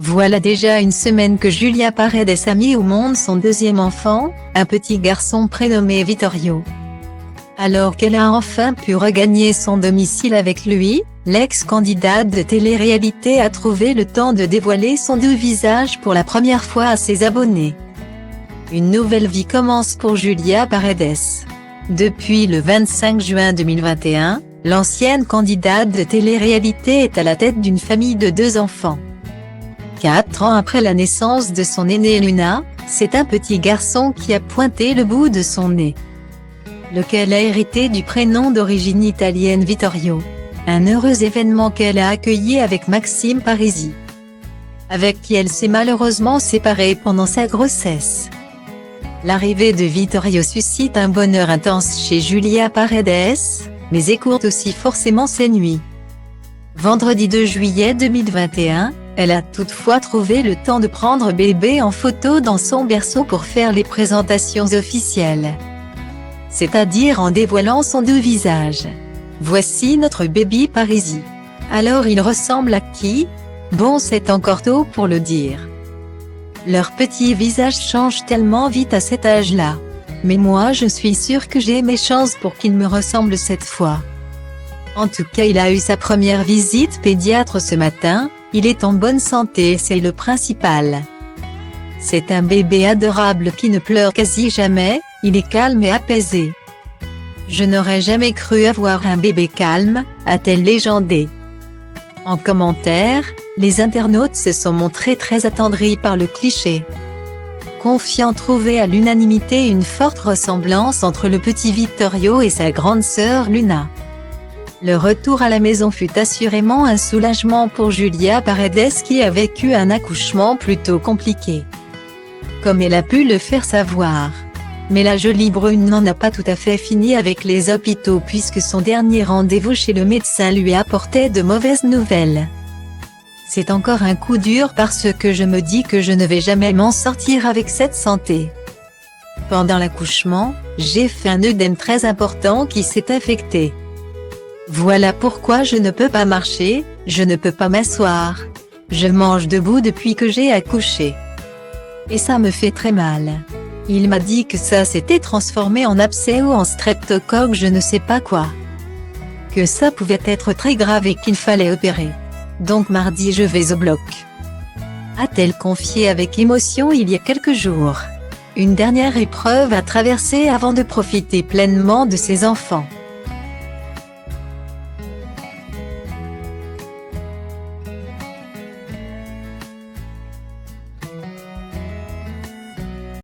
Voilà déjà une semaine que Julia Paredes a mis au monde son deuxième enfant, un petit garçon prénommé Vittorio. Alors qu'elle a enfin pu regagner son domicile avec lui, l'ex-candidate de télé-réalité a trouvé le temps de dévoiler son doux visage pour la première fois à ses abonnés. Une nouvelle vie commence pour Julia Paredes. Depuis le 25 juin 2021, l'ancienne candidate de télé-réalité est à la tête d'une famille de 2 enfants. 4 ans après la naissance de son aîné Luna, c'est un petit garçon qui a pointé le bout de son nez, lequel a hérité du prénom d'origine italienne Vittorio. Un heureux événement qu'elle a accueilli avec Maxime Parisi, avec qui elle s'est malheureusement séparée pendant sa grossesse. L'arrivée de Vittorio suscite un bonheur intense chez Julia Paredes, mais écourte aussi forcément ses nuits. Vendredi 2 juillet 2021, elle a toutefois trouvé le temps de prendre bébé en photo dans son berceau pour faire les présentations officielles, c'est-à-dire en dévoilant son doux visage. Voici notre baby Parisi. Alors il ressemble à qui? Bon, c'est encore tôt pour le dire. Leur petit visage change tellement vite à cet âge-là. Mais moi je suis sûre que j'ai mes chances pour qu'il me ressemble cette fois. En tout cas, il a eu sa première visite pédiatre ce matin, il est en bonne santé, c'est le principal. C'est un bébé adorable qui ne pleure quasi jamais, il est calme et apaisé. Je n'aurais jamais cru avoir un bébé calme, a-t-elle légendé. En commentaire, les internautes se sont montrés très attendris par le cliché, confiant trouver à l'unanimité une forte ressemblance entre le petit Vittorio et sa grande sœur Luna. Le retour à la maison fut assurément un soulagement pour Julia Paredes qui a vécu un accouchement plutôt compliqué, comme elle a pu le faire savoir. Mais la jolie brune n'en a pas tout à fait fini avec les hôpitaux puisque son dernier rendez-vous chez le médecin lui apportait de mauvaises nouvelles. C'est encore un coup dur parce que je me dis que je ne vais jamais m'en sortir avec cette santé. Pendant l'accouchement, j'ai fait un œdème très important qui s'est infecté. Voilà pourquoi je ne peux pas marcher, je ne peux pas m'asseoir. Je mange debout depuis que j'ai accouché. Et ça me fait très mal. Il m'a dit que ça s'était transformé en abcès ou en streptocoque, je ne sais pas quoi. Que ça pouvait être très grave et qu'il fallait opérer. Donc mardi je vais au bloc, a-t-elle confié avec émotion il y a quelques jours. Une dernière épreuve à traverser avant de profiter pleinement de ses enfants.